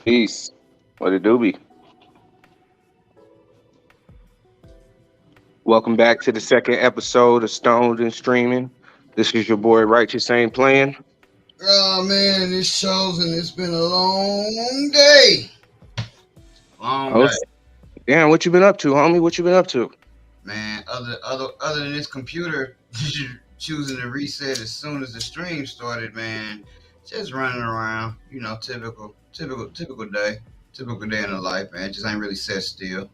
Peace. What it do be? Welcome back to the second episode of Stoned and Streaming. This is your boy Righteous Ain't Playing. Oh man, this shows and it's been a long day. Long Oh, day, damn, what you been up to, homie? What you been up to? man. Other than this computer choosing to reset as soon as the stream started, man. Just running around, typical day, typical day in the life, man. Just ain't really set still.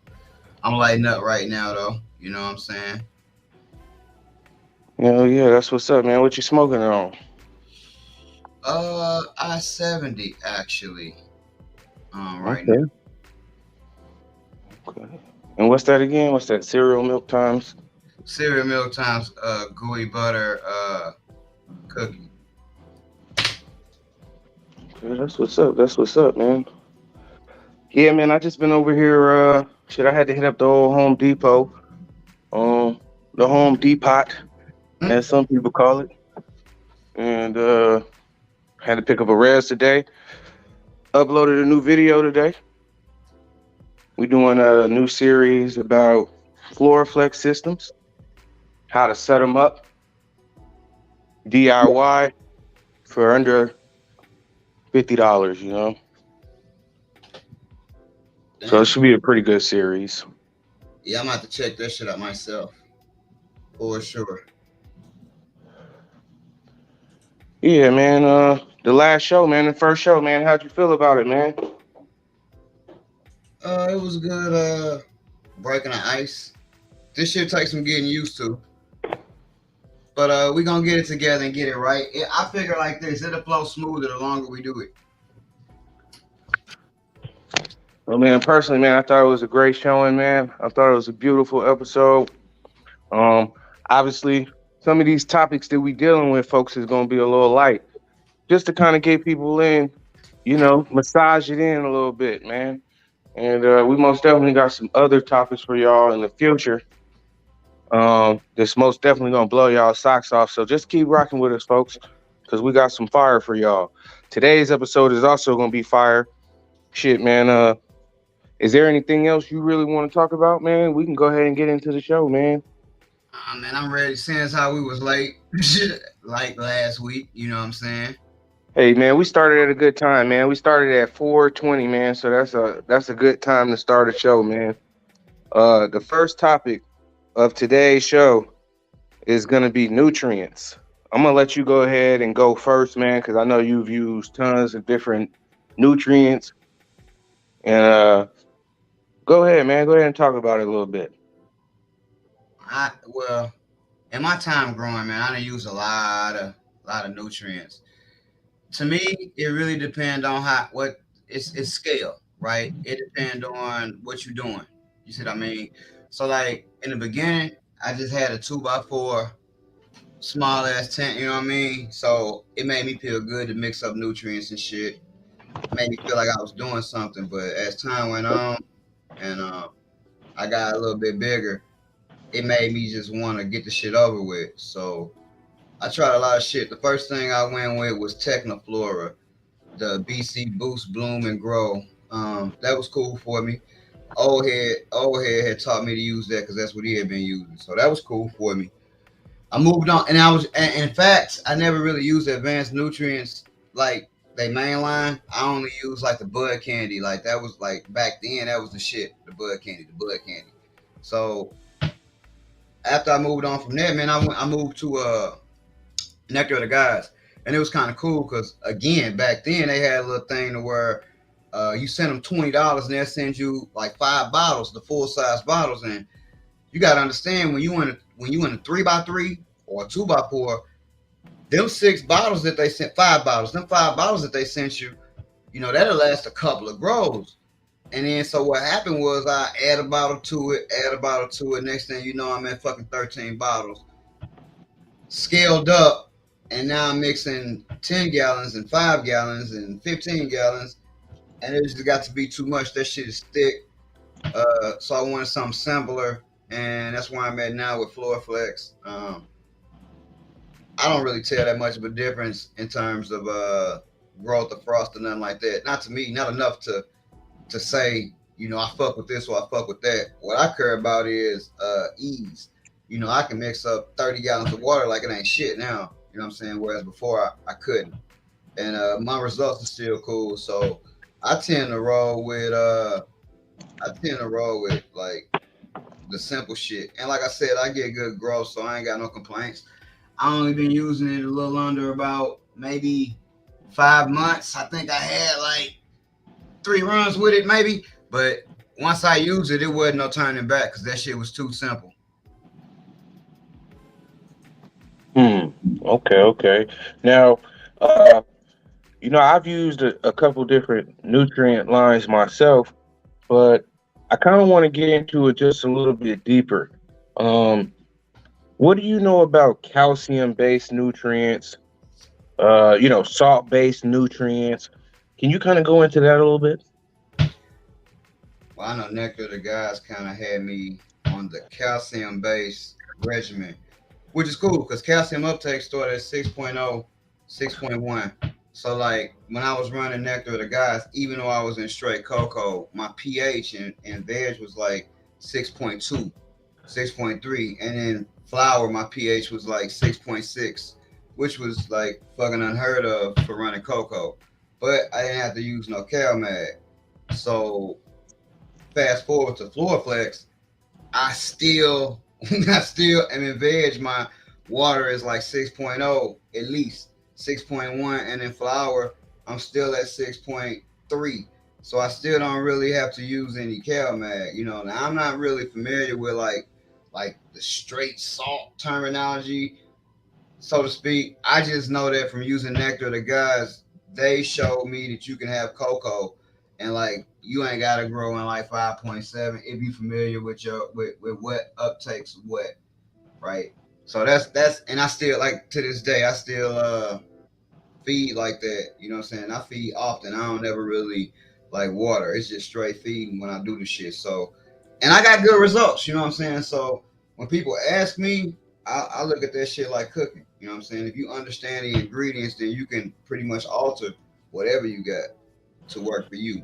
I'm lighting up right now though. You know what I'm saying? Yeah, that's what's up, man. What you smoking on? I-70 actually. Right now. Okay. Okay. And what's that again? What's that? Cereal Milk Times? Cereal Milk Times, gooey butter, cookie. Okay, that's what's up. That's what's up, man. Yeah, man. I just been over here. Shit, I had to hit up the old Home Depot. The Home Depot, Mm. as some people call it, and had to pick up a res today. Uploaded a new video today. We're doing a new series about Floraflex systems, how to set them up, DIY for under $50. So it Damn. should be a pretty good series. Yeah, I'm gonna have to check that shit out myself for sure. Yeah, man. The last show, man, the first show, man. How'd you feel about it, man? It was good. Breaking the ice. This shit takes some getting used to, but we gonna get it together and get it right. I figure like this: it'll flow smoother the longer we do it. Well, man, personally, man, I thought it was a great showing, man. I thought it was a beautiful episode. Um, Obviously, some of these topics that we dealing with, folks, is gonna be a little light, just to kind of get people in, massage it in a little bit, man. And we most definitely got some other topics for y'all in the future. That's most definitely gonna blow y'all socks off. So just keep rocking with us, folks, because we got some fire for y'all. Today's episode is also gonna be fire. Shit, man. Is there anything else you really want to talk about, man? We can go ahead and get into the show, man. Man, I'm ready. Since how we was late, like last week. You know what I'm saying? Hey, man, we started at a good time, man. We started at 4:20, man. So that's a good time to start a show, man. The first topic of today's show is gonna be nutrients. I'm gonna let you go ahead and go first, man, because I know you've used tons of different nutrients. And go ahead, man. Go ahead and talk about it a little bit. Well, in my time growing, man, I done used a lot of nutrients. To me, it really depends on what it's scale, right? It depends on what you're doing. You see what I mean? So like in the beginning, I just had a 2x4 small ass tent, you know what I mean? So it made me feel good to mix up nutrients and shit. Made me feel like I was doing something. But as time went on and I got a little bit bigger, it made me just want to get the shit over with. So I tried a lot of shit. The first thing I went with was Technoflora, the BC Boost Bloom and Grow. That was cool for me. Old head had taught me to use that because that's what he had been using. So that was cool for me. I moved on, and in fact, I never really used advanced nutrients like they mainline. I only used like the Bud Candy. Like that was like back then, that was the shit. The Bud Candy. So after I moved on from there, man, I moved to Nectar of the Gods, and it was kind of cool because again, back then they had a little thing to where you send them $20 and they'll send you like 5 bottles, the full size bottles, and you got to understand when you in a 3x3 or a 2x4, them 6 bottles that they sent, 5 bottles, them 5 bottles that they sent you, that'll last a couple of grows. And then so what happened was I add a bottle to it. Next thing you know, I'm at fucking 13 bottles, scaled up, and now I'm mixing 10 gallons and 5 gallons and 15 gallons, and it just got to be too much. That shit is thick. So I wanted something simpler, and that's where I'm at now with Floraflex. I don't really tell that much of a difference in terms of growth of frost or nothing like that. Not to me, not enough to say, I fuck with this or I fuck with that. What I care about is ease. I can mix up 30 gallons of water like it ain't shit now. You know what I'm saying? Whereas before I couldn't. And my results are still cool. So I tend to roll with like the simple shit. And like I said, I get good growth, so I ain't got no complaints. I only been using it a little under about maybe 5 months. I think I had like 3 runs with it, maybe. But once I used it, it wasn't no turning back because that shit was too simple. Hmm. Okay. Okay. Now, uh, I've used a couple different nutrient lines myself, but I kind of want to get into it just a little bit deeper. Um, what do you know about calcium-based nutrients? Salt-based nutrients. Can you kind of go into that a little bit? Well, I know Nectar the guys kind of had me on the calcium based regimen, which is cool because calcium uptake started at 6.0, 6.1. So, like, when I was running Nectar the guys, even though I was in straight cocoa, my pH and veg was like 6.2, 6.3. And then flour, my pH was like 6.6, which was like fucking unheard of for running cocoa. But I didn't have to use no CalMag. So fast forward to Floorflex, I still, I still am in veg. My water is like 6.0 at least 6.1, and in flour, I'm still at 6.3. So I still don't really have to use any CalMag. Now I'm not really familiar with like the straight salt terminology, so to speak. I just know that from using Nectar, the guys, they showed me that you can have cocoa and like you ain't gotta grow in like 5.7 if you familiar with with what uptakes what, right? So that's and I still like to this day I still feed like that. You know what I'm saying? I feed often. I don't ever really like water. It's just straight feeding when I do the shit. So, and I got good results. You know what I'm saying? So when people ask me, I look at that shit like cooking. You know what I'm saying? If you understand the ingredients, then you can pretty much alter whatever you got to work for you.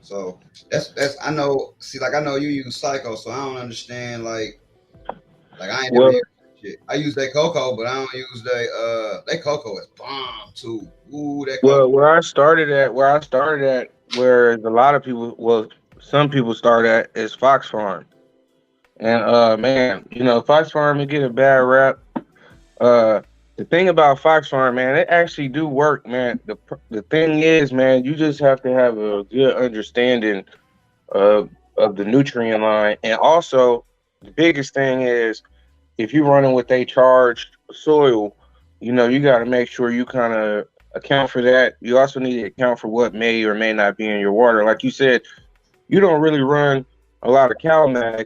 So that's I know. See, like I know you use Psycho, so I don't understand like I ain't never Well, used that shit. I use that cocoa, but I don't use that cocoa is bomb too. Ooh, that cocoa. where a lot of people, well, some people start at is Fox Farm, and man, Fox Farm can get a bad rap. Uh, the thing about Fox Farm, man, it actually do work, man. The thing is, man, you just have to have a good understanding of the nutrient line, and also the biggest thing is if you're running with a charged soil, you got to make sure you kind of account for that. You also need to account for what may or may not be in your water. Like you said, you don't really run a lot of CalMag,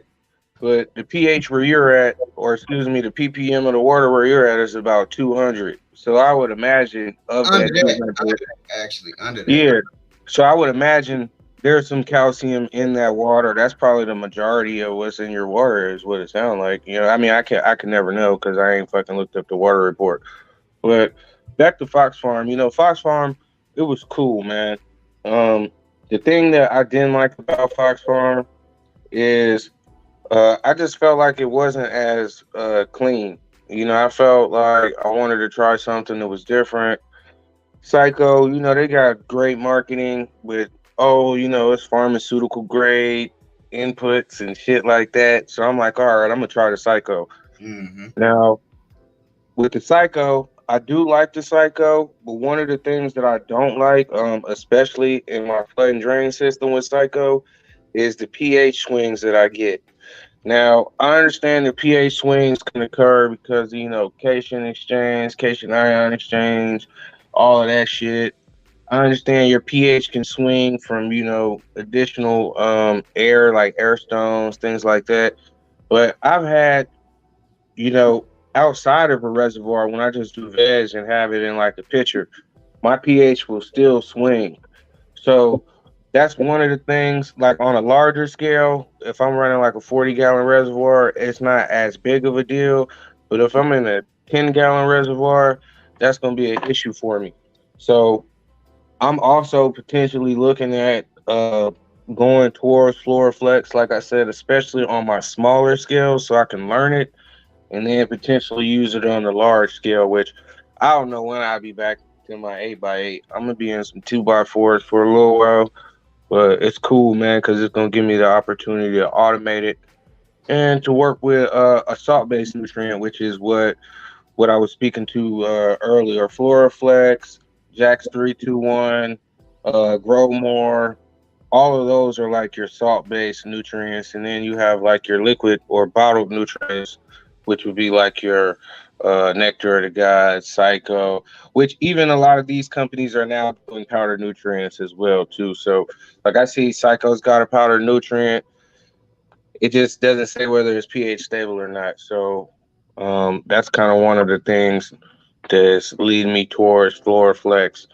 but the pH where you're at, or excuse me, the ppm of the water where you're at is about 200. So I would imagine of Under that that, 200, actually, under that. yeah. So I would imagine there's some calcium in that water. That's probably the majority of what's in your water, is what it sounds like. I mean, I can never know because I ain't fucking looked up the water report. But back to Fox Farm, Fox Farm, it was cool, man. Um, the thing that I didn't like about Fox Farm is I just felt like it wasn't as clean. I felt like I wanted to try something that was different. Psycho, they got great marketing with, oh, it's pharmaceutical grade inputs and shit like that. So I'm like, all right, I'm gonna try the Psycho. Mm-hmm. Now, with the Psycho, I do like the Psycho, but one of the things that I don't like, especially in my flood and drain system with Psycho, is the pH swings that I get. Now, I understand the pH swings can occur because, cation exchange, cation ion exchange, all of that shit. I understand your pH can swing from, additional air like air stones, things like that. But I've had, you know, outside of a reservoir, when I just do veg and have it in like a pitcher, my pH will still swing. So that's one of the things, like on a larger scale, if I'm running like a 40-gallon reservoir, it's not as big of a deal. But if I'm in a 10-gallon reservoir, that's going to be an issue for me. So I'm also potentially looking at going towards Floraflex, like I said, especially on my smaller scale, so I can learn it and then potentially use it on the large scale. Which I don't know when I'll be back to my 8x8. I'm gonna be in some 2x4s for a little while, but it's cool, man, because it's gonna give me the opportunity to automate it and to work with a salt-based nutrient, which is what I was speaking to earlier. Floraflex, Jax 321, Grow More, all of those are like your salt-based nutrients, and then you have like your liquid or bottled nutrients, which would be like your Nectar of the Gods, Psycho, which even a lot of these companies are now doing powdered nutrients as well too. So, like I see, Psycho's got a powdered nutrient. It just doesn't say whether it's pH stable or not. So, that's kind of one of the things that's leading me towards Floraflex,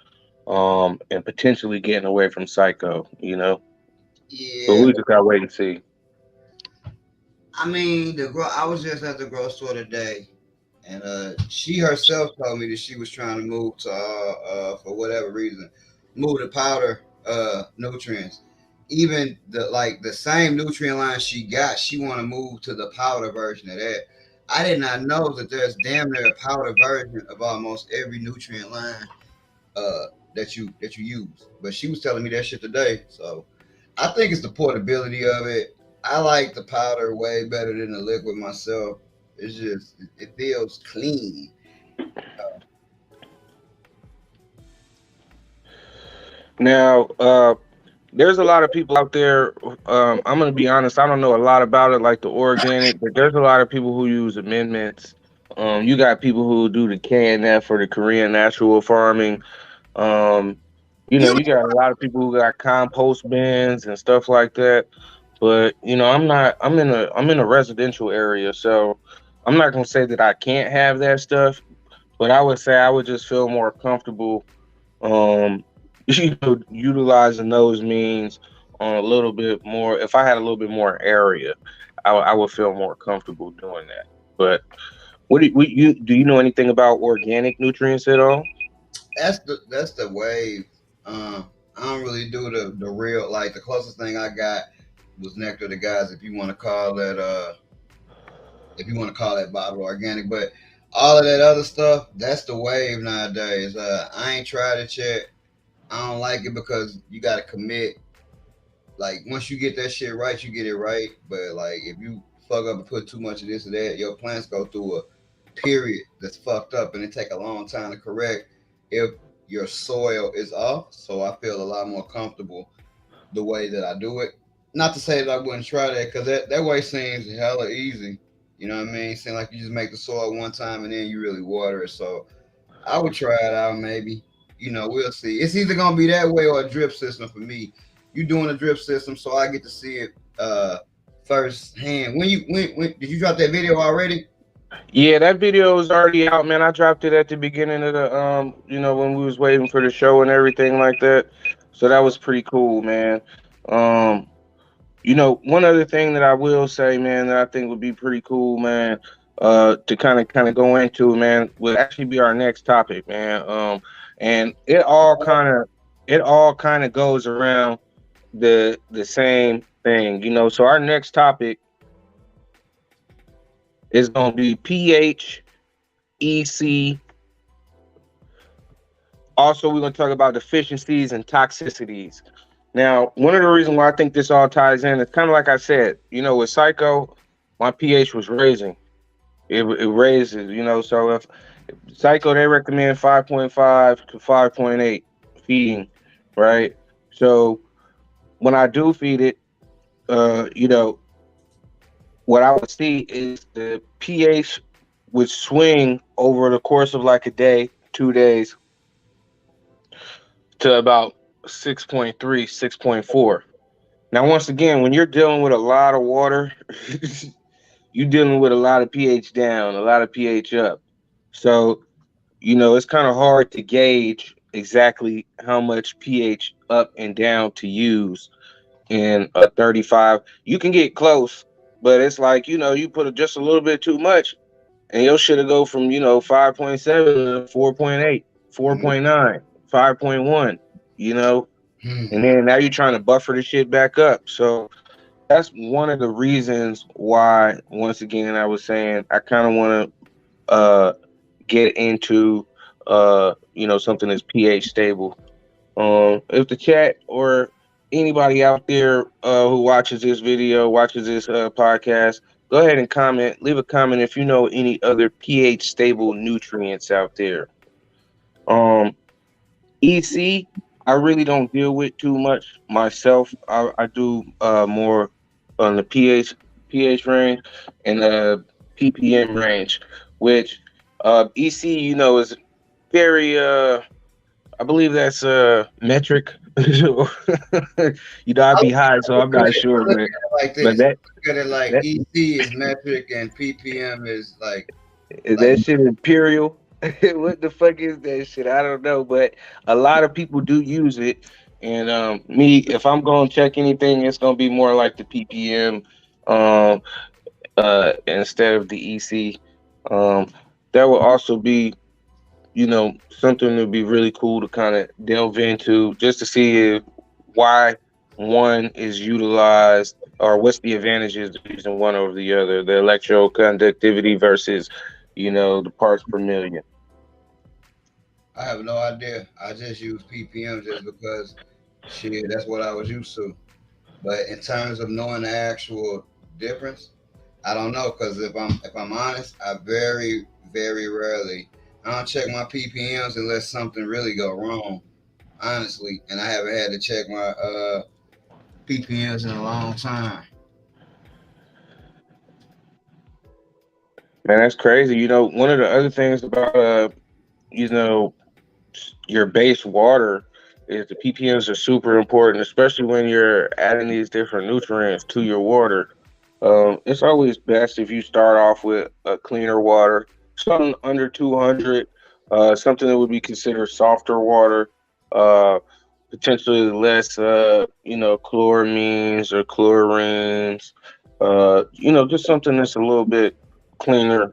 and potentially getting away from Psycho. But Yeah, we just gotta wait and see. I mean, I was just at the grocery store today, and she herself told me that she was trying to move to for whatever reason, move to powder nutrients. Even the same nutrient line she got, she want to move to the powder version of that. I did not know that there's damn near a powder version of almost every nutrient line uh that you use. But she was telling me that shit today, so I think it's the portability of it. I like the powder way better than the liquid myself. It's just it feels clean. Now, there's a lot of people out there. I'm gonna be honest. I don't know a lot about it, like the organic, but there's a lot of people who use amendments. You got people who do the KNF or the Korean natural farming. Um, You you got a lot of people who got compost bins and stuff like that. But I'm not. I'm in a residential area, so I'm not gonna say that I can't have that stuff. But I would say I would just feel more comfortable, um, utilizing those means on a little bit more. If I had a little bit more area, I would feel more comfortable doing that. But do you know anything about organic nutrients at all? that's the wave. I don't really do the real like the closest thing I got was Nectar the Guys, if you want to call that bottle organic. But all of that other stuff, that's the wave nowadays. I ain't tried it yet. I don't like it because you got to commit. Like once you get that shit right, you get it right. But like if you fuck up and put too much of this or that, your plants go through a period that's fucked up, and it take a long time to correct if your soil is off. So I feel a lot more comfortable the way that I do it. Not to say that I wouldn't try that, because that way seems hella easy. You know what I mean? It seems like you just make the soil one time and then you really water it. So I would try it out maybe. We'll see. It's either gonna be that way or a drip system for me. You doing a drip system, so I get to see it first hand. When did you drop that video already? Yeah, that video is already out, man. I dropped it at the beginning of the when we was waiting for the show and everything like that. So that was pretty cool, man. Um, one other thing that I will say, man, that I think would be pretty cool, man, to kind of go into, man, would actually be our next topic, man. And it all kind of goes around the same thing, So our next topic is gonna be pH, EC. Also, we're going to talk about deficiencies and toxicities. Now, one of the reasons why I think this all ties in is kind of like I said, with Psycho, my pH was raising. It raises, So if Psycho, they recommend 5.5 to 5.8 feeding, right? So when I do feed it, uh, you know, what I would see is the pH would swing over the course of like a day, 2 days, to about 6.3, 6.4. Now, once again, when you're dealing with a lot of water, you're dealing with a lot of pH down, a lot of pH up. So, it's kind of hard to gauge exactly how much pH up and down to use in a 35. You can get close, but it's like, you put just a little bit too much and your shit'll go from, 5.7 to 4.8, 4.9, 5.1. you know, Hmm. and then now you're trying to buffer the shit back up. So that's one of the reasons why, once again, I was saying I kind of want to get into something that's pH stable. If the chat or anybody out there who watches this video, watches this podcast, go ahead and comment. Leave a comment if you know any other pH stable nutrients out there. Um, EC, I really don't deal with too much myself. I do more on the pH range and the ppm range, which EC, is very I believe that's metric. I'd be high, so I'm not sure, I look at but it like but this. that Look at it like that EC is metric and ppm is like that shit imperial. What the fuck is that shit? I don't know, but a lot of people do use it. And me, if I'm gonna check anything, it's gonna be more like the ppm um, instead of the EC. Um, that will also be something that would be really cool to kind of delve into just to see why one is utilized or what's the advantages of using one over the other, the electroconductivity versus, the parts per million. I have no idea. I just use ppm just because shit, that's what I was used to. But in terms of knowing the actual difference, I don't know because if I'm honest, I very rarely I don't check my ppms unless something really go wrong. Honestly, and I haven't had to check my ppms in a long time. Man, that's crazy. One of the other things about you know, your base water is the ppms are super important, especially when you're adding these different nutrients to your water. It's always best if you start off with a cleaner water, something under 200, something that would be considered softer water, uh, potentially less, chloramines or chlorines, just something that's a little bit cleaner,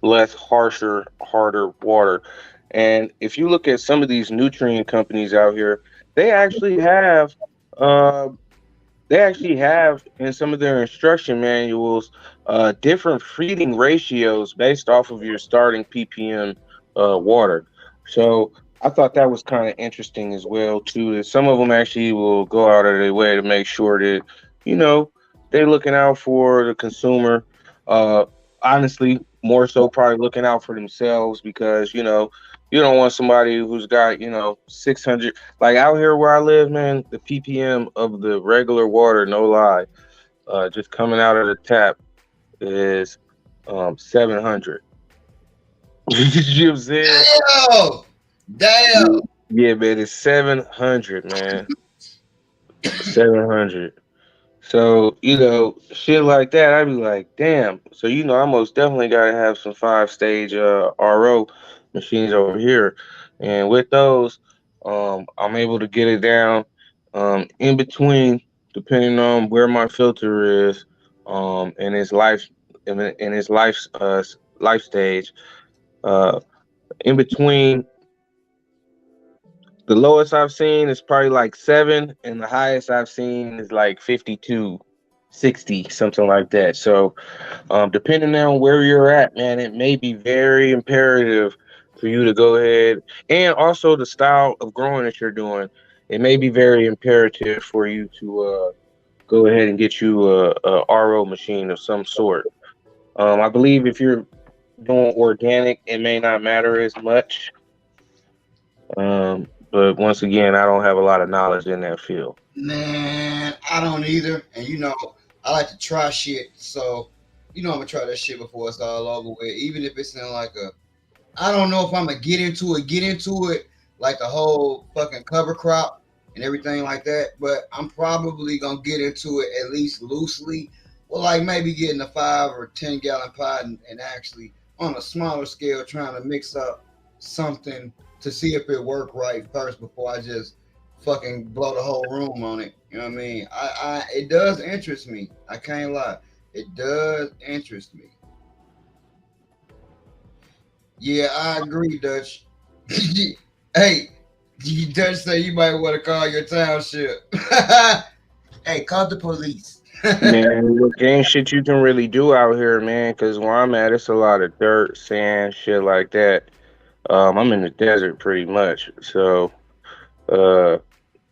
less harsher, harder water. And if you look at some of these nutrient companies out here, they actually have uh, in some of their instruction manuals different feeding ratios based off of your starting ppm water. So I thought that was kind of interesting as well too. That some of them actually will go out of their way to make sure that you know they're looking out for the consumer. Uh, Honestly, more so probably looking out for themselves because you don't want somebody who's got 600, like out here where I live, man, the ppm of the regular water, no lie, just coming out of the tap is 700. You know what I'm saying? Damn, damn. Yeah, man, it's 700, man. 700. So, shit like that, I'd be like, damn. So, I most definitely got to have some 5 stage RO machines over here. And with those, I'm able to get it down in between, depending on where my filter is in its life, in its life stage. Uh, in between, the lowest I've seen is probably like 7, and the highest I've seen is like 52, 60, something like that. So, depending on where you're at, man, it may be very imperative for you to go ahead, and also the style of growing that you're doing. It may be very imperative for you to go ahead and get you a RO machine of some sort. I believe if you're doing organic, it may not matter as much. But once again, I don't have a lot of knowledge in that field. Man, I don't either. And I like to try shit. So, I'm gonna try that shit before it's all over with. Even if it's in like I don't know if I'm gonna get into it like the whole fucking cover crop and everything like that. But I'm probably gonna get into it at least loosely. Well, like maybe getting a 5 or 10 gallon pot and actually on a smaller scale trying to mix up something to see if it worked right first before I just fucking blow the whole room on it. You know what I mean? It does interest me. I can't lie. It does interest me. Yeah, I agree, Dutch. Hey, You just say you might want to call your township. Hey, call the police. Man, look, ain't shit you can really do out here, man. Cause where I'm at, it's a lot of dirt, sand, shit like that. I'm in the desert pretty much, so uh,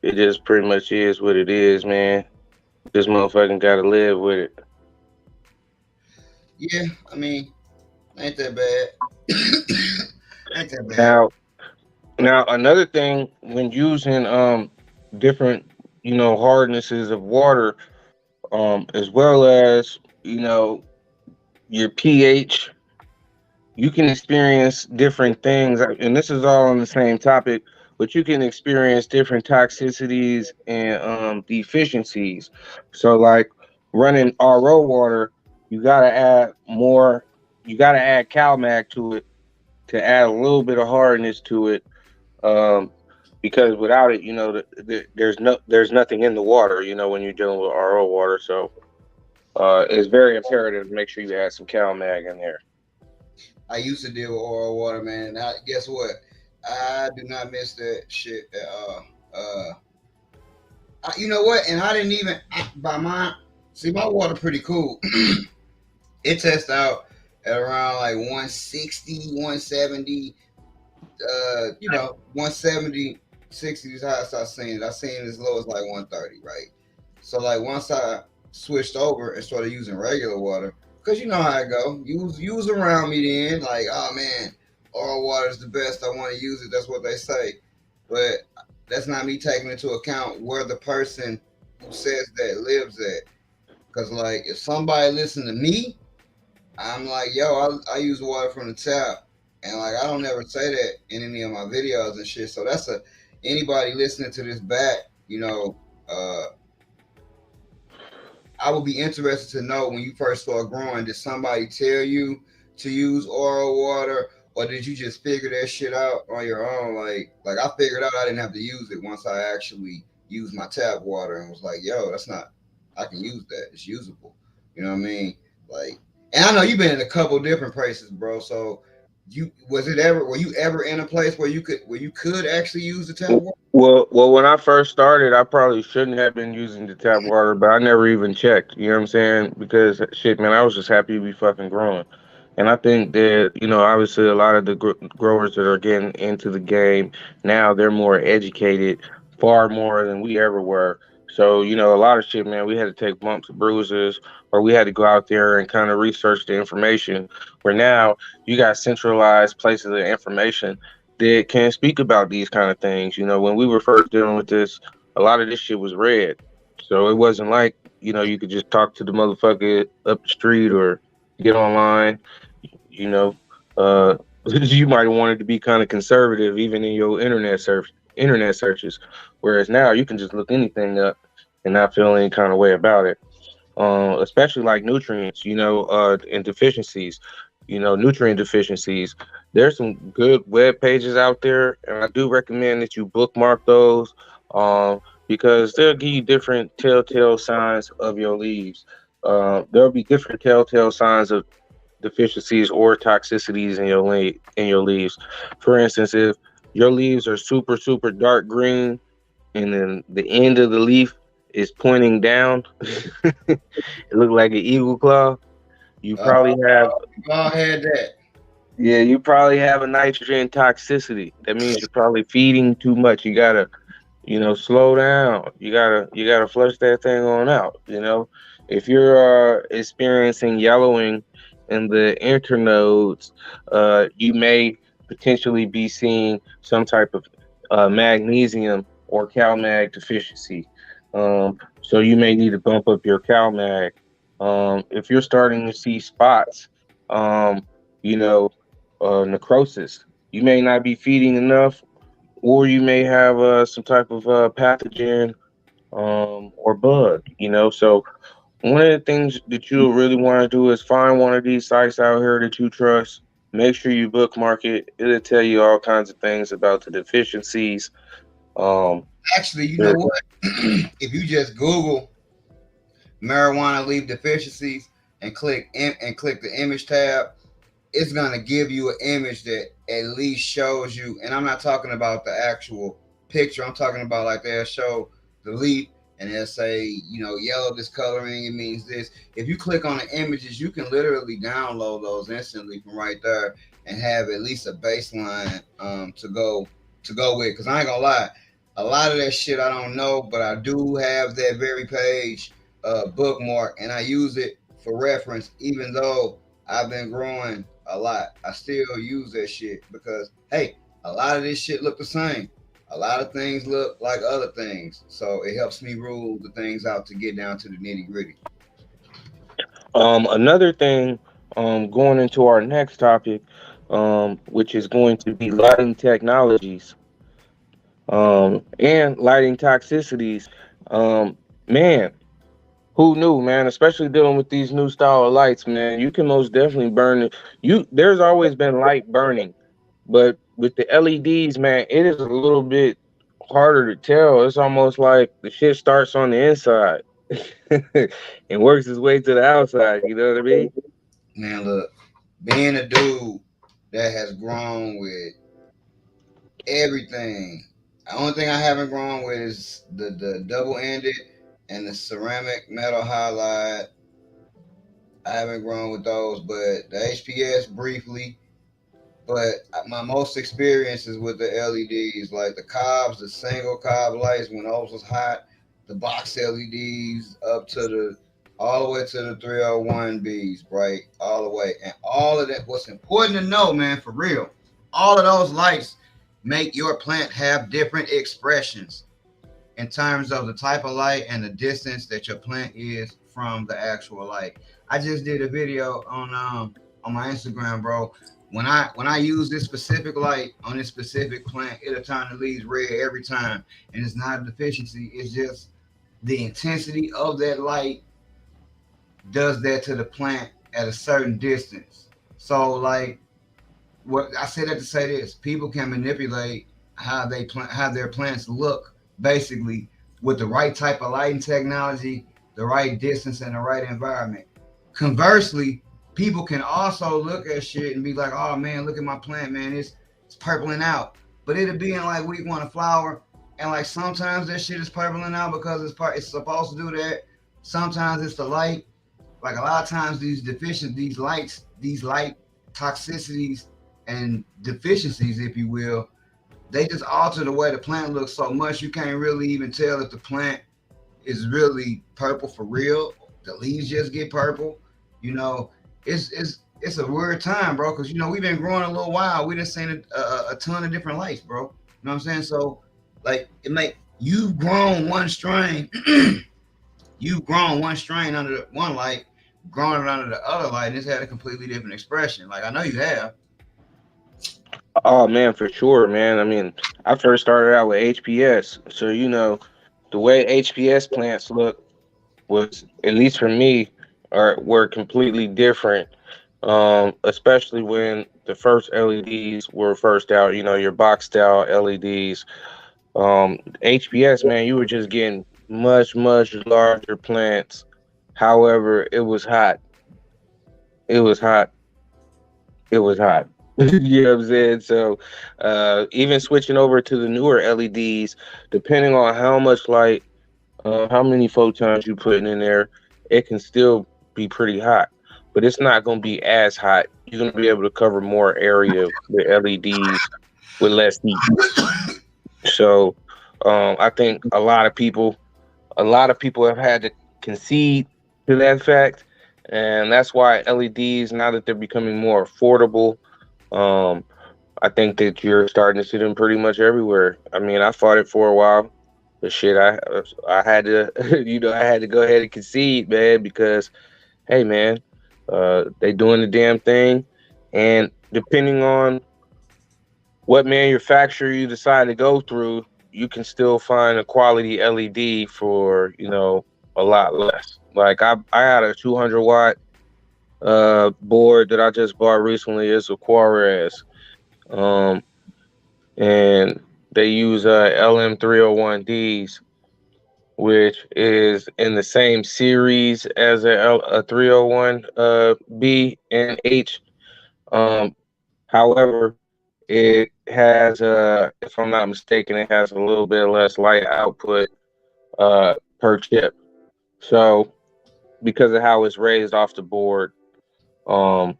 it just pretty much is what it is, man. This motherfucking gotta live with it. Yeah, I mean, ain't that bad. Ain't that bad. Now, now another thing when using different hardnesses of water, as well as your pH, you can experience different things, and this is all on the same topic, but you can experience different toxicities and deficiencies. So, like running RO water, you gotta add more. You gotta add CalMag to it to add a little bit of hardness to it, um, because without it, there's nothing in the water. When you're dealing with RO water, so it's very imperative to make sure you add some CalMag in there. I used to deal with oil water, man. And guess what? I do not miss that shit at all. You know what? And I didn't even by my see my water pretty cool. It tests out at around like 160, 170. 170, 60 is how I started seeing it. I seen it as low as like 130, right? So like once I switched over and started using regular water, because you know how I go. Use around me then, like, oh man, oil water is the best. I want to use it. That's what they say. But that's not me taking into account where the person who says that lives at. Because like if somebody listen to me, I'm like, yo, I use water from the tap, and like I don't ever say that in any of my videos and shit. So that's a anybody listening to this back, uh, I would be interested to know when you first start growing, did somebody tell you to use oil water, or did you just figure that shit out on your own? Like I figured out I didn't have to use it once I actually used my tap water and was like, yo, that's not, I can use that. It's usable. You know what I mean? Like, and I know you've been in a couple different places, bro. So were you ever in a place where you could actually use the tap water? Well, when I first started, I probably shouldn't have been using the tap water, but I never even checked. You know what I'm saying? Because shit, man, I was just happy to be fucking growing. And I think that, obviously a lot of the growers that are getting into the game now, they're more educated, far more than we ever were. So, a lot of shit, man, we had to take bumps and bruises, or we had to go out there and kind of research the information. Where now you got centralized places of information that can speak about these kind of things. When we were first dealing with this, a lot of this shit was red. So it wasn't like, you could just talk to the motherfucker up the street or get online, you know. Uh you might have wanted to be kind of conservative even in your internet searches. Whereas now you can just look anything up and not feel any kind of way about it. Especially like nutrients, and deficiencies, nutrient deficiencies. There's some good web pages out there, and I do recommend that you bookmark those, because they'll give you different telltale signs of your leaves. There'll be different telltale signs of deficiencies or toxicities in your leaves. For instance, if your leaves are super super dark green and then the end of the leaf is pointing down, it looked like an eagle claw. You Uh, probably have, all had that. yeah, you probably have a nitrogen toxicity. That means you're probably feeding too much. You gotta, slow down. You gotta flush that thing on out. If you're experiencing yellowing in the internodes, you may potentially be seeing some type of magnesium or CalMag deficiency. So you may need to bump up your CalMag. If you're starting to see spots, um, you know, necrosis, you may not be feeding enough, or you may have some type of pathogen, or bug. So one of the things that you really want to do is find one of these sites out here that you trust. Make sure you bookmark it. It'll tell you all kinds of things about the deficiencies. Um, Actually, you know there- what? If you just Google marijuana leaf deficiencies and click the image tab, it's gonna give you an image that at least shows you. And I'm not talking about the actual picture. I'm talking about like they'll show delete and they'll say, yellow discoloring, it means this. If you click on the images, you can literally download those instantly from right there and have at least a baseline to go with. Because I ain't gonna lie, a lot of that shit I don't know, but I do have that very page bookmark and I use it for reference, even though I've been growing a lot. I still use that shit because hey, a lot of this shit look the same. A lot of things look like other things, so it helps me rule the things out to get down to the nitty gritty. Another thing, going into our next topic, which is going to be lighting technologies, and lighting toxicities. Man, who knew, man? Especially dealing with these new style of lights, man. You can most definitely burn it. There's always been light burning, but with the LEDs, man, it is a little bit harder to tell. It's almost like the shit starts on the inside and works its way to the outside. You know what I mean? Man, look, being a dude that has grown with everything, the only thing I haven't grown with is the double ended and the ceramic metal highlight. I haven't grown with those, but the HPS briefly. But my most experience is with the LEDs, like the cobs, the single cob lights when those was hot, the box LEDs up to the all the way to the 301Bs, right? All the way. And all of that, what's important to know, man, for real, all of those lights make your plant have different expressions in terms of the type of light and the distance that your plant is from the actual light. I just did a video on my Instagram, bro. When I use this specific light on this specific plant, it'll turn the leaves red every time. And it's not a deficiency, it's just the intensity of that light does that to the plant at a certain distance. So like what I said that to say this, people can manipulate how their plants look basically with the right type of lighting technology, the right distance, and the right environment. Conversely, people can also look at shit and be like, "Oh man, look at my plant, man, it's purpling out." But it'll be in like week one of flower, and like sometimes that shit is purpling out because it's supposed to do that. Sometimes it's the light. Like a lot of times these light toxicities and deficiencies, if you will, they just alter the way the plant looks so much you can't really even tell if the plant is really purple for real. The leaves just get purple. You know, it's a weird time, bro, because we've been growing a little while. We done seen a ton of different lights, bro. You know what I'm saying? So like you've grown one strain, you've grown one strain under one light, grown it under the other light, and it's had a completely different expression. Like I know you have. Oh man, for sure, man. I mean, I first started out with HPS, so the way HPS plants look was, at least for me, were completely different. Especially when the first LEDs were first out, your box style LEDs. HPS, man, you were just getting much, much larger plants. However, it was hot. It was hot. It was hot. You know what I'm saying? So, even switching over to the newer LEDs, depending on how much light, how many photons you putting in there, it can still be pretty hot, but it's not going to be as hot. You're going to be able to cover more area with LEDs with less heat. So, I think a lot of people have had to concede to that fact, and that's why LEDs, now that they're becoming more affordable, um, I think that you're starting to see them pretty much everywhere. I mean, I fought it for a while, but shit, I had to, I had to go ahead and concede, man, because hey, man, they doing the damn thing, and depending on what manufacturer you decide to go through, you can still find a quality LED for a lot less. Like I had a 200-watt board that I just bought recently. It's a Juarez, um, and they use LM301Ds, which is in the same series as a 301 B and H. Um, However, it has if I'm not mistaken, it has a little bit less light output per chip. So because of how it's raised off the board, um,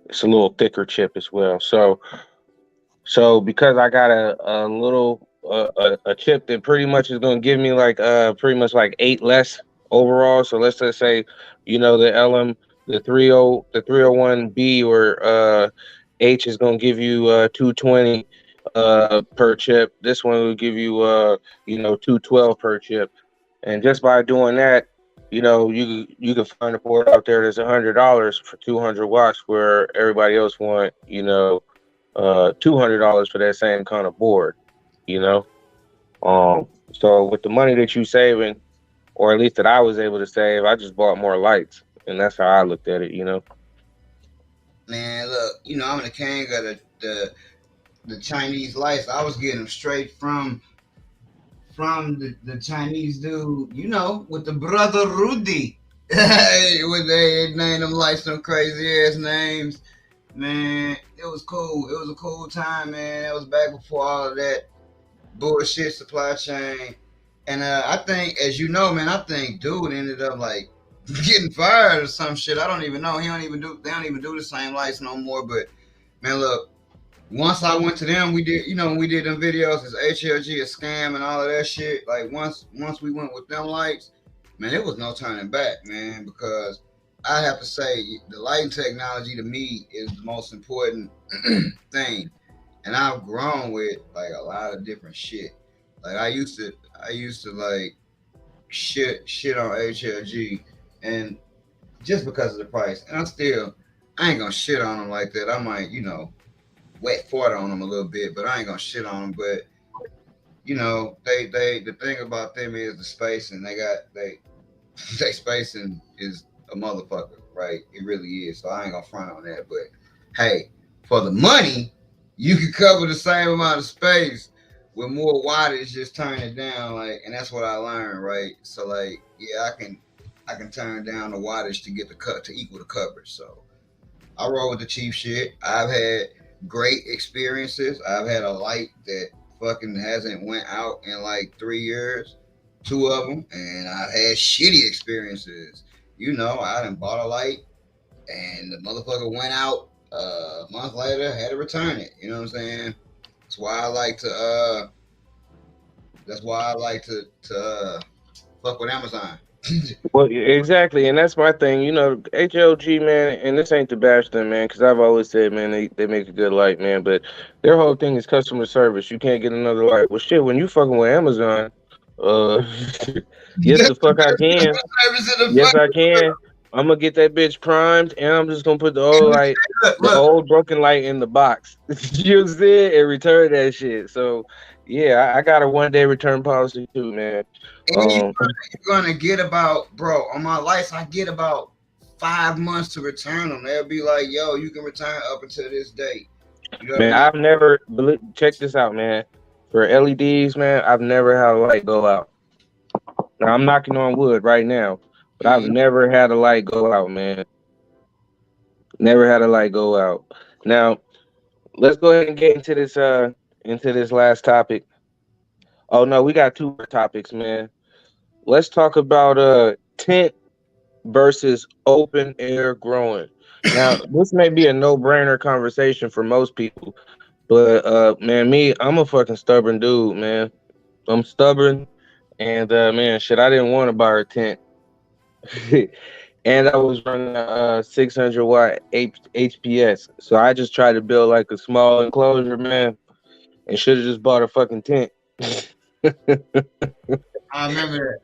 it's a little thicker chip as well. So because I got a little a chip that pretty much is gonna give me like pretty much like eight less overall. So let's just say, the LM the 301B or H is gonna give you 220 per chip. This one will give you 212 per chip. And just by doing that, you can find a board out there that's $100 for 200 watts, where everybody else want $200 for that same kind of board. You know, so with the money that you saving, or at least that I was able to save, I just bought more lights, and that's how I looked at it. Man, look, I'm the king of the Chinese lights. I was getting them straight from the Chinese dude, with the brother Rudy. When they named them like some crazy ass names, man, it was cool. It was a cool time, man. It was back before all of that bullshit supply chain. And I think, as you know, man, I think dude ended up like getting fired or some shit. I don't even know. They don't even do the same lights no more. But man, look, once I went to them, we did them videos as HLG a scam and all of that shit. Like once we went with them lights, man, it was no turning back, man, because I have to say the lighting technology to me is the most important thing. And I've grown with like a lot of different shit. Like I used to like shit on HLG and just because of the price. And I ain't gonna shit on them like that. I might, wet fart on them a little bit, but I ain't gonna shit on them. But they the thing about them is the space, and they spacing is a motherfucker, right? It really is. So I ain't gonna front on that. But hey, for the money, you can cover the same amount of space with more wattage. Just turn it down, like, and that's what I learned, right? So like, yeah, I can turn down the wattage to get the cut to equal the coverage. So I roll with the cheap shit. I've had great experiences. I've had a light that fucking hasn't went out in like 3 years, two of them, and I've had shitty experiences. I done bought a light and the motherfucker went out a month later, had to return it. You know what I'm saying? That's why I like to. That's why I like to fuck with Amazon. Well, exactly, and that's my thing. HLG, man, and this ain't to bash them, man, because I've always said, man, they make a good light, man, but their whole thing is customer service. You can't get another light. Well, shit, when you fucking with Amazon, uh, yes, the That's the fuck I best can. customer service in the Yes, I fucking can. I'm gonna get that bitch primed, and I'm just gonna put look, the look. old broken light in the box. You see, and return that shit. So, yeah, I got a 1 day return policy too, man. And Um, you're gonna get about, bro, on my lights, I get about 5 months to return them. They'll be like, yo, you can return up until this date. You know what I Man, mean? I've never check this out, man. For LEDs, man, I've never had a light go out. Now I'm knocking on wood right now, but I've Mhm. never had a light go out, man. Never had a light go out. Now let's go ahead and get into this last topic. Oh no, we got two more topics, man. Let's talk about tent versus open air growing. Now this may be a no brainer conversation for most people, but man, I'm a fucking stubborn dude, man. I'm stubborn, and man, shit, I didn't want to buy a tent, and I was running a 600 watt HPS, so I just tried to build like a small enclosure, man, and should have just bought a fucking tent. I remember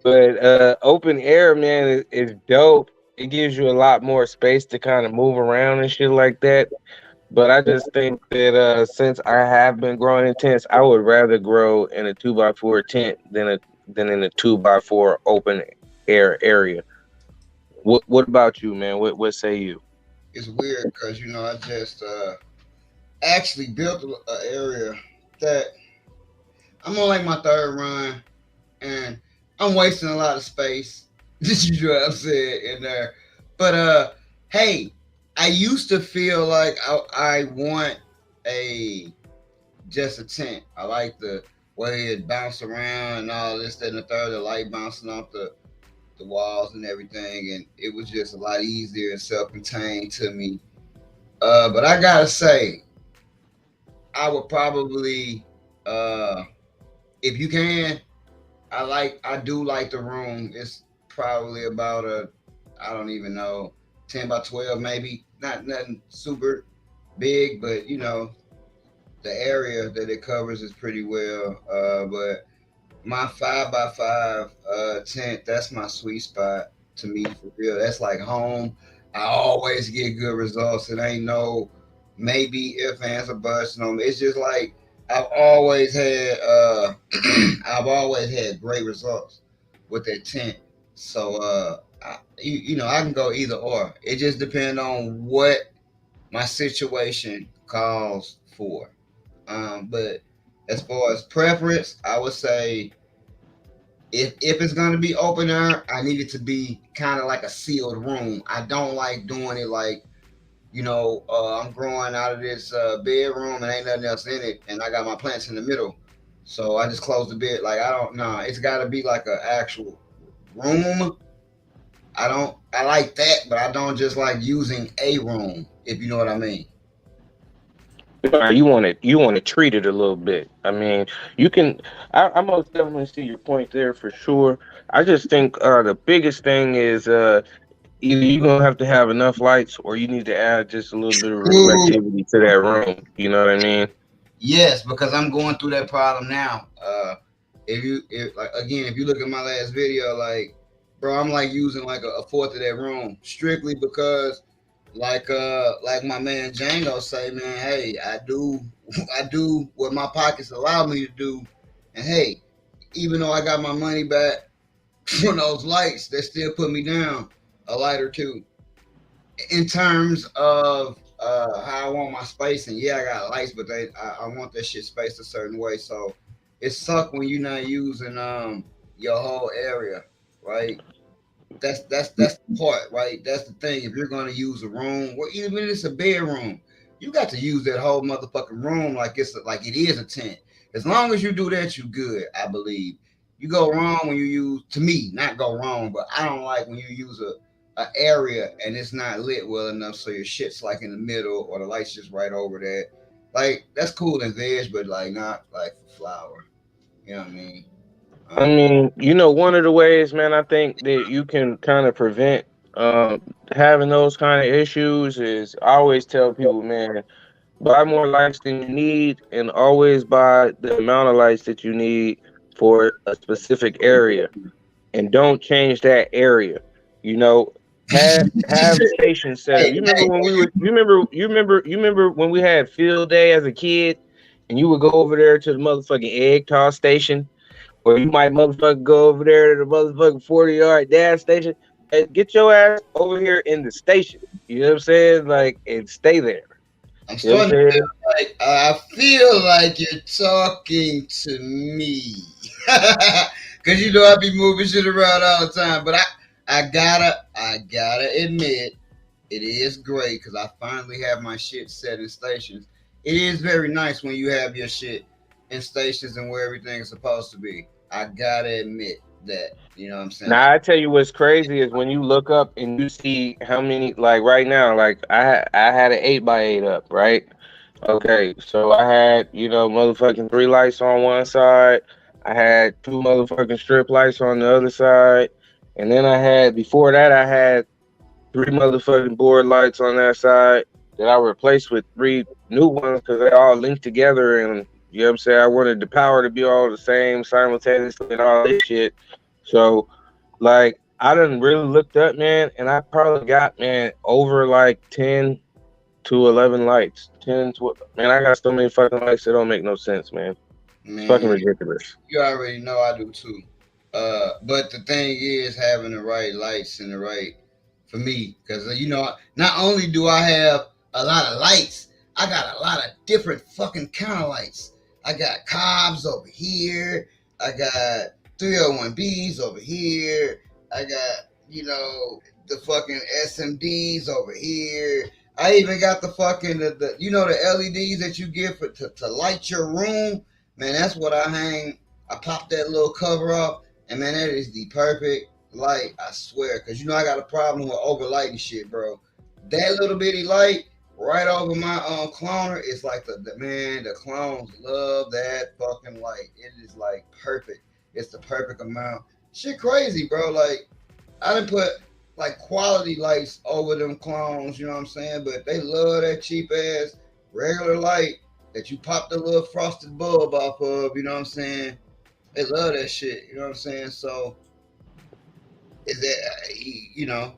But open air, man, is dope. It gives you a lot more space to kind of move around and shit like that. But I just think that since I have been growing in tents, I would rather grow in a 2x4 tent than in a 2x4 open air area. What about you, man? What say you? it's weird because I just actually built an area that I'm on like my third run, and I'm wasting a lot of space. Just you know what I'm saying in there. But hey, I used to feel like I want a just a tent. I like the way it bounced around and all this, that, and the third, the light bouncing off the walls and everything, and it was just a lot easier and self-contained to me. But I gotta say, I would probably, uh, if you can, I do like the room. It's probably about I don't even know, 10 by 12 maybe. Not nothing super big, but the area that it covers is pretty well. But my 5 by 5 tent, that's my sweet spot to me for real. That's like home. I always get good results. It ain't no maybe if ands or buts. No, it's just like I've always had. I've always had great results with that tent. So I can go either or. It just depends on what my situation calls for. But as far as preference, I would say if it's gonna be open air, I need it to be kind of like a sealed room. I don't like doing it like I'm growing out of this bedroom and ain't nothing else in it, and I got my plants in the middle, so I just close the bed. Like I don't know, it's got to be like an actual room. I like that, but I don't just like using a room, if you know what I mean. You want to treat it a little bit. I mean, you can. I most definitely see your point there for sure. I just think the biggest thing is either you're gonna have to have enough lights, or you need to add just a little bit of Ooh, reflectivity to that room. You know what I mean? yes, because I'm going through that problem now. If like again, if you look at my last video, like, bro, I'm like using like a fourth of that room strictly because, like my man Django say, man, hey, I do, I do what my pockets allow me to do, and hey, even though I got my money back from those lights, they still put me down a light or two in terms of how I want my space. And yeah, I got lights, but I want that shit spaced a certain way. So it suck when you're not using your whole area, right? That's the part, right? That's the thing. If you're gonna use a room, or even if it's a bedroom, you got to use that whole motherfucking room like it is a tent. As long as you do that, you good, I believe. You go wrong when you use, to me, not go wrong, but I don't like when you use a area and it's not lit well enough, so your shit's like in the middle or the light's just right over that. Like that's cool and veg, but like not like for flower. You know what I mean? I Um, mean, one of the ways, man, I think that you can kind of prevent having those kind of issues is I always tell people, man, buy more lights than you need, and always buy the amount of lights that you need for a specific area, and don't change that area. You know, have stations set up. hey, You remember hey, when we were? You remember when we had field day as a kid, and you would go over there to the motherfucking egg toss station, or you might motherfucker go over there to the motherfucking 40-yard gas station. And get your ass over here in the station. You know what I'm saying? Like, and stay there. I'm You know what I'm starting to feel saying? like I feel like you're talking to me, because I be moving shit around all the time. But I gotta admit, it is great because I finally have my shit set in stations. It is very nice when you have your shit in stations and where everything is supposed to be. I gotta admit that. You know what I'm saying? Now I tell you what's crazy is when you look up and you see how many, like right now, like I had an 8x8 up, right? Okay, so I had motherfucking three lights on one side, I had two motherfucking strip lights on the other side, and then I had before that I had three motherfucking board lights on that side that I replaced with three new ones because they all linked together, and you know what I'm saying. I wanted the power to be all the same simultaneously and all this shit. So like I done really looked up, man, and I probably got, man, over like 10 to 11 lights. 10 to, man, I got so many fucking lights that don't make no sense, man. It's fucking Man, ridiculous. you already know I do too. But the thing is having the right lights and the right for me, because not only do I have a lot of lights, I got a lot of different fucking kind of lights. I got Cobbs over here. I got 301Bs over here. I got the fucking SMDs over here. I even got the fucking the you know the LEDs that you get for to light your room. Man, that's what I hang. I pop that little cover off, and man, that is the perfect light. I swear, because you know I got a problem with overlighting shit, bro. That little bitty light right over my cloner is like the man. The clones love that fucking light. It is like perfect. It's the perfect amount. Shit, crazy, bro. Like I didn't put like quality lights over them clones, you know what I'm saying? But they love that cheap ass regular light that you pop the little frosted bulb off of, you know what I'm saying? They love that shit, you know what I'm saying? So is that you know,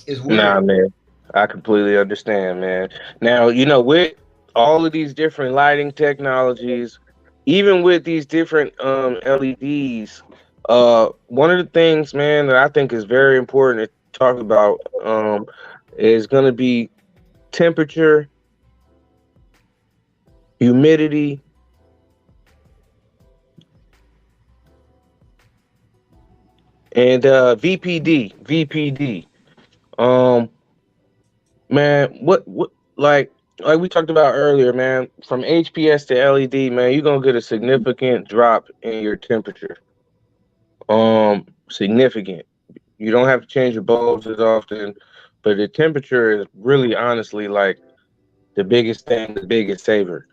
it's weird. Nah, man, I completely understand, man. Now, with all of these different lighting technologies, even with these different LEDs, one of the things, man, that I think is very important to talk about is going to be temperature, humidity, and VPD. Um, Man, what like we talked about earlier, man, from HPS to LED, man, you're gonna get a significant drop in your temperature. Significant. You don't have to change your bulbs as often, but the temperature is really honestly like the biggest thing, the biggest saver.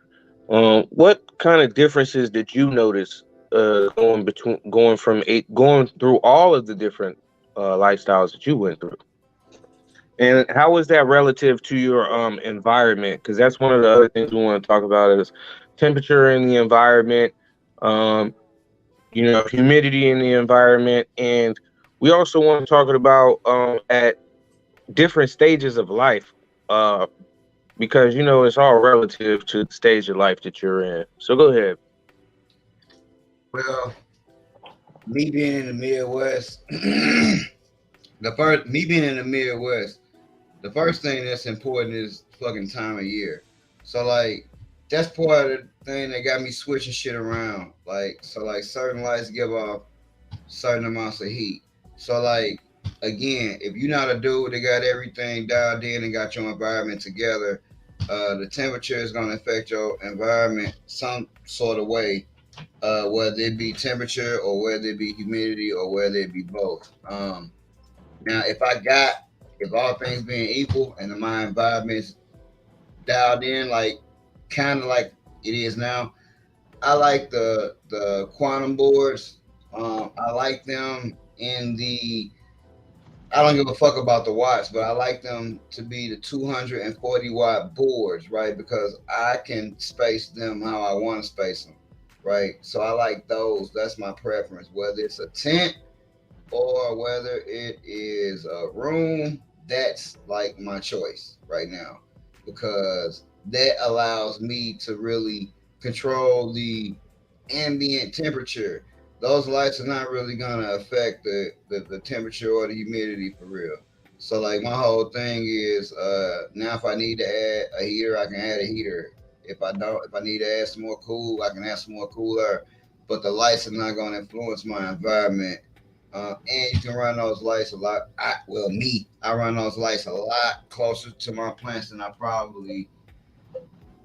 What kind of differences did you notice going through all of the different lifestyles that you went through? And how is that relative to your environment? Because that's one of the other things we want to talk about is temperature in the environment, um, humidity in the environment, and we also want to talk about at different stages of life, uh, because it's all relative to the stage of life that you're in. So go ahead. Well, me being in the Midwest, the first me being in the Midwest, the first thing that's important is fucking time of year. So like that's part of the thing that got me switching shit around. Like so like certain lights give off certain amounts of heat. So like again, if you're not a dude that got everything dialed in and got your environment together, the temperature is gonna affect your environment some sort of way, whether it be temperature or whether it be humidity or whether it be both. Now, if all things being equal and my environment's dialed in, like kind of like it is now, I like the quantum boards. I like them in the. I don't give a fuck about the watts, but I like them to be the 240-watt boards, right? Because I can space them how I want to space them, right? So I like those. That's my preference. Whether it's a tent or whether it is a room, that's like my choice right now because that allows me to really control the ambient temperature. Those lights are not really gonna affect the temperature or the humidity for real. So like my whole thing is now if I need to add a heater, I can add a heater. If I need to add some more cool, I can add some more cooler. But the lights are not gonna influence my environment and you can run those lights a lot. I run those lights a lot closer to my plants than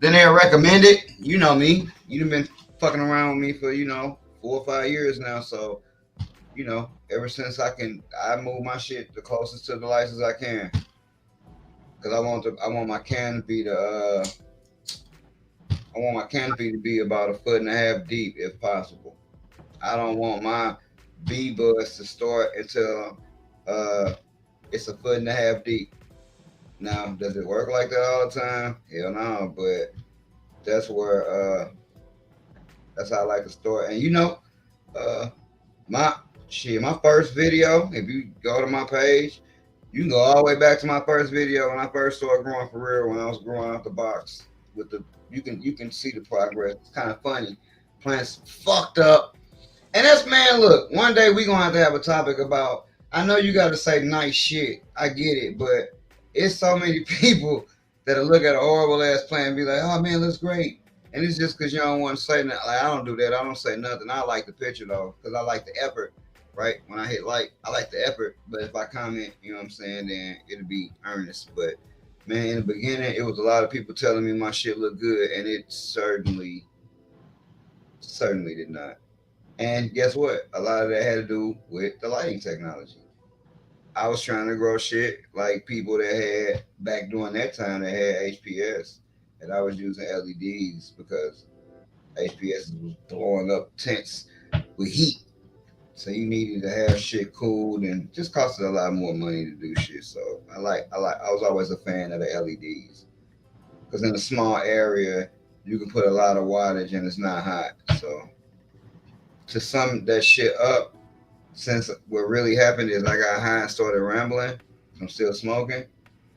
they're recommended. You know me. You've been fucking around with me for 4 or 5 years now. So ever since I move my shit the closest to the lights as I can because I want my canopy to be about a foot and a half deep if possible. I don't want my bee buds to start until uh, it's a foot and a half deep. Now, does it work like that all the time? Hell no, but that's where that's how I like to store. And uh, my my first video. If you go to my page, you can go all the way back to my first video when I first started growing for real. When I was growing out the box with the, you can see the progress. It's kind of funny. Plants fucked up. And that's man, look, one day we gonna have a topic about I know you gotta say nice shit. I get it, but it's so many people that'll look at a horrible ass plant and be like, oh man, looks great. And it's just because you don't want to say nothing. Like, I don't do that. I don't say nothing. I like the picture though, because I like the effort, right? When I hit like, I like the effort. But if I comment, you know what I'm saying, then it'll be earnest. But Man, in the beginning, it was a lot of people telling me my shit looked good, and it certainly did not. And guess what? A lot of that had to do with the lighting technology. I was trying to grow shit like people that had back during that time that had HPS, and I was using LEDs because HPS was blowing up tents with heat. So you needed to have shit cooled and just costed a lot more money to do shit. So I was always a fan of the LEDs because in a small area you can put a lot of wattage and it's not hot. So to sum that shit up, since what really happened is I got high and started rambling, I'm still smoking.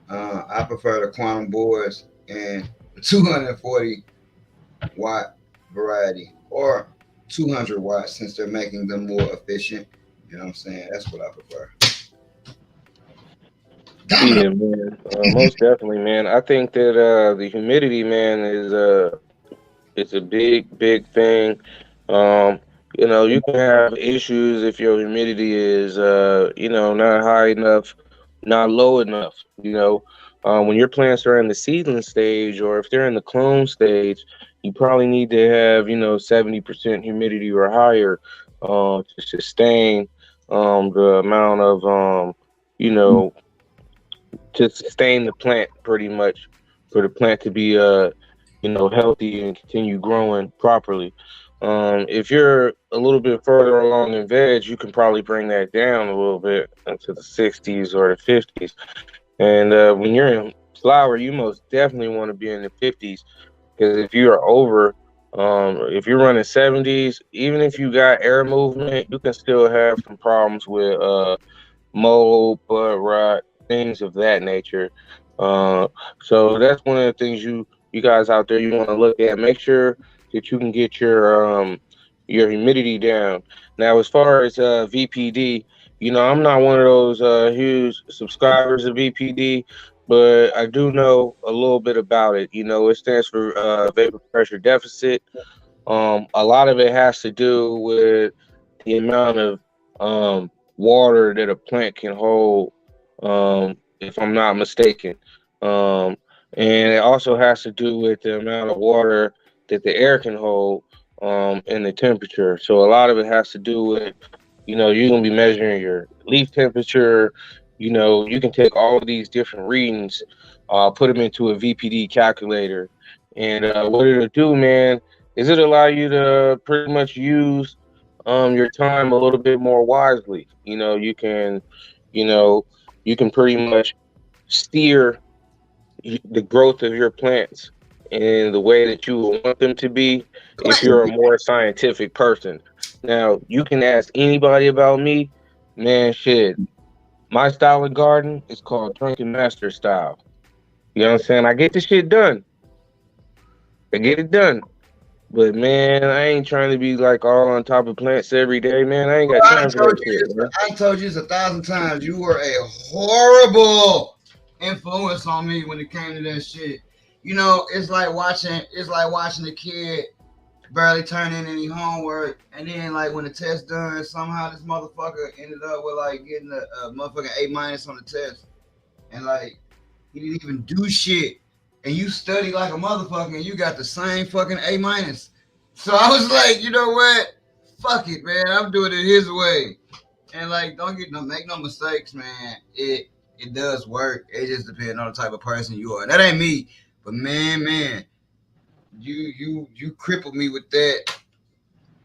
I prefer the quantum boards and the 240 watt variety or 200 watts since they're making them more efficient. You know what I'm saying? That's what I prefer. Domino. Yeah, man. Most definitely, man. I think that the humidity, man, is it's a big thing. Um, you can have issues if your humidity is not high enough, not low enough. When your plants are in the seedling stage or if they're in the clone stage, you probably need to have 70% humidity or higher to sustain the amount of you know to sustain the plant pretty much for the plant to be healthy and continue growing properly. If you're a little bit further along in veg, you can probably bring that down a little bit into the 60s or the 50s. And when you're in flower, you most definitely want to be in the 50s because if you are over, if you're running 70s, even if you got air movement, you can still have some problems with mold, bud rot, things of that nature. Uh, so that's one of the things you guys out there you want to look at. Make sure that you can get your humidity down. Now, as far as VPD, I'm not one of those huge subscribers of VPD, but I do know a little bit about it. It stands for vapor pressure deficit. A lot of it has to do with the amount of water that a plant can hold, if I'm not mistaken. Um, and it also has to do with the amount of water that the air can hold and the temperature. So a lot of it has to do with, you're going to be measuring your leaf temperature. You can take all of these different readings, put them into a VPD calculator. And what it'll do, man, is it allow you to pretty much use your time a little bit more wisely. You know, you can pretty much steer the growth of your plants in the way that you want them to be if you're a more scientific person. Now, you can ask anybody about me, man, shit. My style of garden is called Drunken Master style. You know what I'm saying? I get the shit done. I get it done. But man, I ain't trying to be like all on top of plants every day, man. I ain't got I time for that shit, man. told you this 1,000 times. You were a horrible influence on me when it came to that shit. It's like watching a kid barely turn in any homework, and then like when the test done, somehow this motherfucker ended up with like getting a motherfucking A minus on the test, and like he didn't even do shit, and you study like a motherfucker, and you got the same fucking A minus. So I was like, you know what? Fuck it, man. I'm doing it his way, and like make no mistakes, man. It does work. It just depends on the type of person you are. That ain't me, but man, you crippled me with that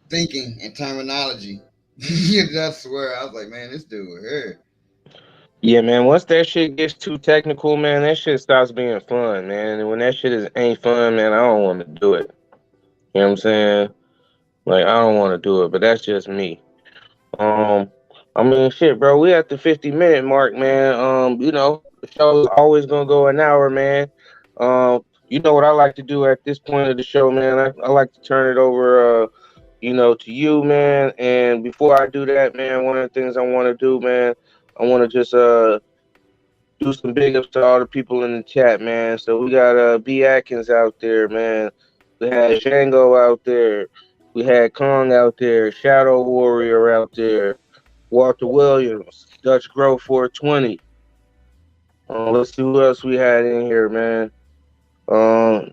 thinking and terminology. I swear, I was like, man, this dude here. Yeah, man. Once that shit gets too technical, man, that shit stops being fun, man. And when that shit ain't fun, man, I don't want to do it. You know what I'm saying? Like I don't want to do it, but that's just me. Um, I mean, shit, bro. We at the 50-minute mark, man. The show is always gonna go an hour, man. You know what I like to do at this point of the show, man. I like to turn it over, to you, man. And before I do that, man, one of the things I want to do, man, I want to just do some big ups to all the people in the chat, man. So we got B Atkins out there, man. We had Django out there. We had Kong out there. Shadow Warrior out there. Walter Williams. Dutch Grow 420. Let's see who else we had in here, man. Um,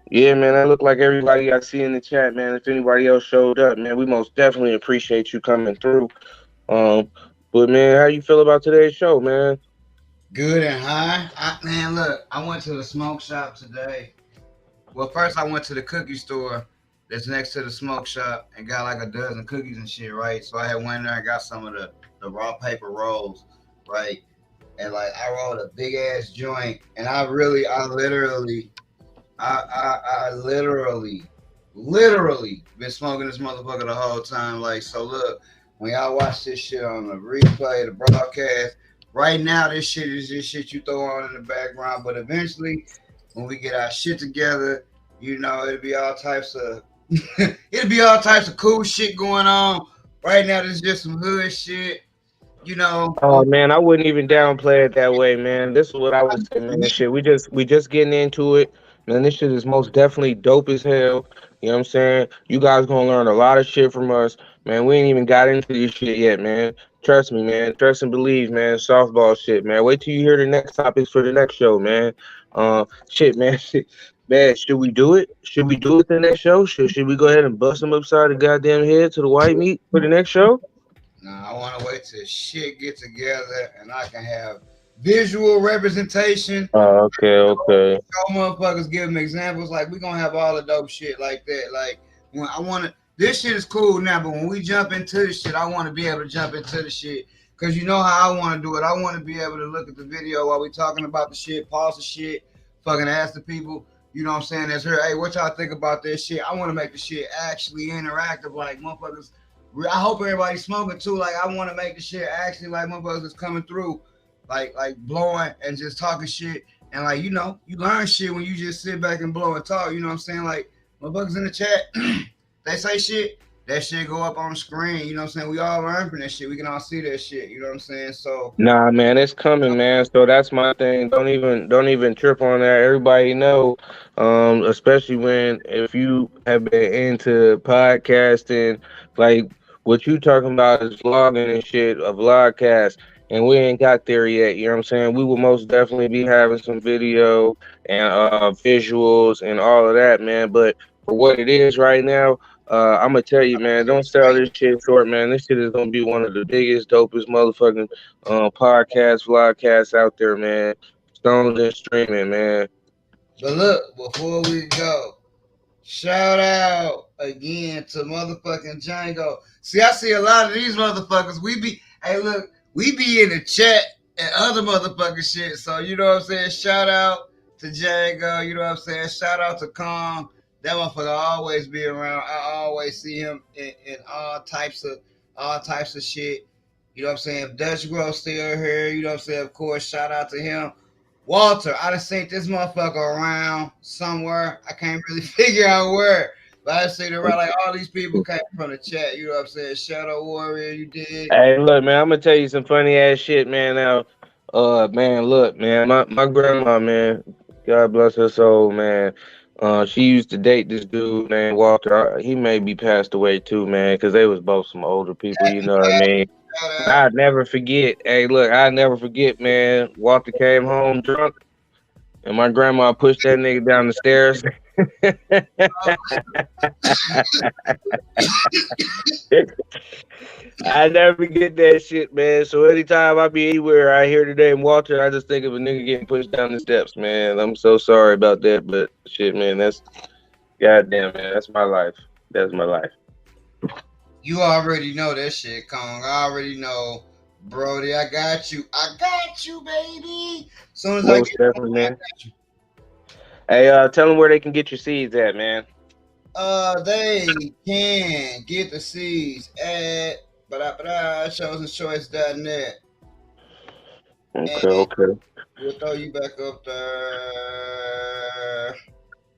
yeah, man, that looked like everybody I see in the chat, man. If anybody else showed up, man, we most definitely appreciate you coming through. Um, but man, how you feel about today's show, man? Good and high. Man, look, I went to the smoke shop today. Well, first I went to the cookie store that's next to the smoke shop and got like a dozen cookies and shit, right? So I had went there and got some of the raw paper rolls, right? And like I rolled a big ass joint, and I literally been smoking this motherfucker the whole time. Like, so look, when y'all watch this shit on the replay, the broadcast, right now this shit is just shit you throw on in the background. But eventually, when we get our shit together, it'll be all types of it'll be all types of cool shit going on. Right now, there's just some hood shit, you know. Oh man, I wouldn't even downplay it that way, man. This is what I would say, man. This shit, we just getting into it, man. This shit is most definitely dope as hell. You know what I'm saying? You guys gonna learn a lot of shit from us, man. We ain't even got into this shit yet, man. Trust me, man. Trust and believe, man. Softball shit, man. Wait till you hear the next topics for the next show, man. Shit, man. Shit. Man, should we do it? Should we do it the next show? Should we go ahead and bust them upside the goddamn head to the white meat for the next show? Now I want to wait till shit get together and I can have visual representation. Okay, okay. Show motherfuckers give them examples. Like we gonna have all the dope shit like that. Like when I want to, this shit is cool now, but when we jump into the shit, I want to be able to jump into the shit because you know how I want to do it. I want to be able to look at the video while we talking about the shit, pause the shit, fucking ask the people. You know what I'm saying? That's her. Hey, what y'all think about this shit? I want to make the shit actually interactive. Like motherfuckers. I hope everybody's smoking too. Like I want to make the shit actually like motherfuckers is coming through, like blowing and just talking shit. And like you learn shit when you just sit back and blow and talk. You know what I'm saying? Like motherfuckers in the chat, they say shit. That shit go up on the screen. You know what I'm saying? We all learn from that shit. We can all see that shit. You know what I'm saying? So Nah, man, it's coming, man. So that's my thing. Don't even trip on that. Everybody know, especially when if you have been into podcasting, like what you talking about is vlogging and shit, a vlogcast, and we ain't got there yet. You know what I'm saying? We will most definitely be having some video and visuals and all of that, man. But for what it is right now. I'm gonna tell you, man, don't sell this shit short, man. This shit is gonna be one of the biggest, dopest motherfucking podcast, vlogcasts out there, man. Stones and streaming, man. but look, before we go, shout out again to motherfucking Django. See, I see a lot of these motherfuckers. Hey, look, we be in the chat and other motherfucking shit. So, you know what I'm saying? Shout out to Django. You know what I'm saying? Shout out to Kong. That motherfucker always be around. I always see him in all types of shit. You know what I'm saying? If Dutch Grow still here, you know what I'm saying? Of course, shout out to him. Walter, I done seen this motherfucker around somewhere. I can't really figure out where. But I see around like all these people came from the chat. You know what I'm saying? Shadow Warrior, you did. Hey, look, man, I'm gonna tell you some funny ass shit, man. Now, man, look, man, my grandma, man, God bless her soul, man. She used to date this dude named Walter. He may be passed away too, man, because they was both some older people. You know what I mean? I'd never forget. Hey, look, I'd never forget, man. Walter came home drunk, and my grandma pushed that nigga down the stairs. I never get that shit, man. So anytime I be anywhere, I hear the name Walter, I just think of a nigga getting pushed down the steps, man. I'm so sorry about that, but shit, man, that's goddamn, man. That's my life. That's my life. You already know that shit, Kong. I already know. Brody, I got you. I got you, baby. Soon as I Most get definitely, I man. got you. Hey, tell them where they can get your seeds at, man. They can get the seeds at chosenchoice.net. Okay, And okay. we'll throw you back up there.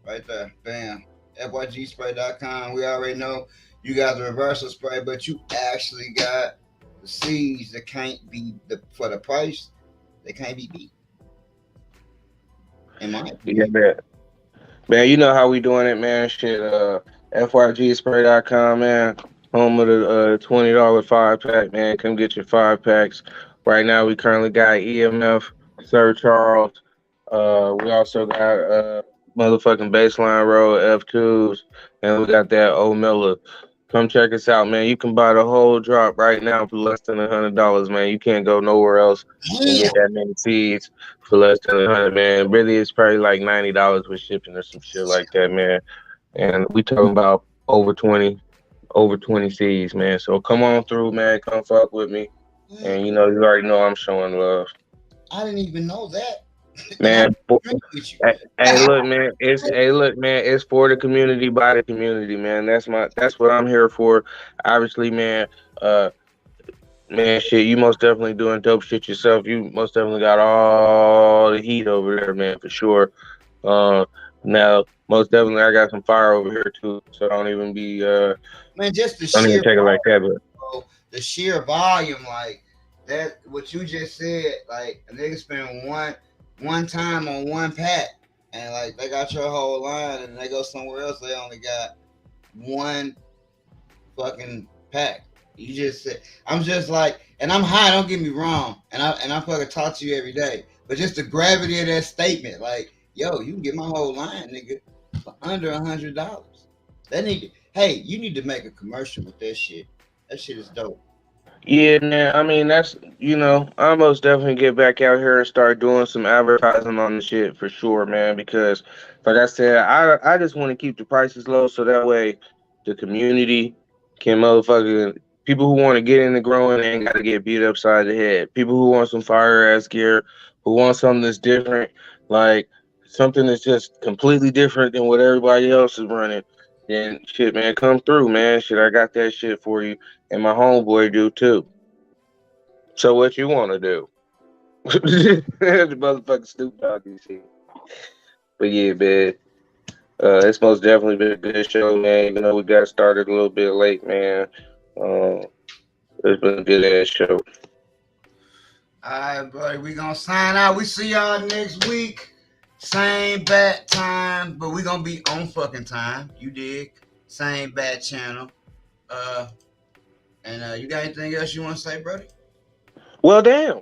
Right there. Bam. FYGspray.com. We already know you got the reversal spray, but you actually got the seeds that can't be for the price. They can't be beat. In my Yeah, opinion. man. Man, you know how we doing it, man. Shit, FYGspray.com, man. Home of the $20 5 pack, man. Come get your 5 packs. Right now, we currently got EMF. Sir Charles. We also got motherfucking Baseline Road F2s, and we got that old Miller. Come check us out, man. You can buy the whole drop right now for less than $100, man. You can't go nowhere else and Damn. get that many seeds for less than 100, man. Really, it's probably like $90 with shipping or some shit like that, man. And we talking about over 20 seeds, man. So come on through, man. Come fuck with me. And you already know I'm showing love. I didn't even know that. Man, Drink with you. hey, look, man, it's for the community by the community, man. That's what I'm here for. Obviously, man, uh man, shit, you most definitely doing dope shit yourself. You most definitely got all the heat over there, man, for sure. Now, most definitely I got some fire over here too. So don't even Man, just the don't even sheer take it like that, but bro, the sheer volume, like that. What you just said, like a nigga spend one time on one pack, and like they got your whole line, and they go somewhere else, they only got one fucking pack. You just said, I'm just like, and I'm high. Don't get me wrong, and I fucking talk to you every day, but just the gravity of that statement, like, yo, you can get my whole line, nigga, for under $100. That nigga, hey, you need to make a commercial with that shit. That shit is dope. yeah, man. I mean, I most definitely get back out here and start doing some advertising on the shit for sure, man. Because, like I said, I just want to keep the prices low so that way the community can motherfucking people who want to get into growing ain't got to get beat upside the head. People who want some fire ass gear, who want something that's different, like something that's just completely different than what everybody else is running. Then shit, man, come through, man. Shit, I got that shit for you, and my homeboy do too. So what you want to do? The motherfucking Snoop Dogg and shit. But yeah, man. It's most definitely been a good show, man. Even though we got started a little bit late, man. Uh, it's been a good ass show. All right, buddy, we gonna sign out. We see y'all next week. Same bat time, but we gonna be on fucking time. You dig? Same bat channel. Uh, and you got anything else you want to say, buddy? Well, damn.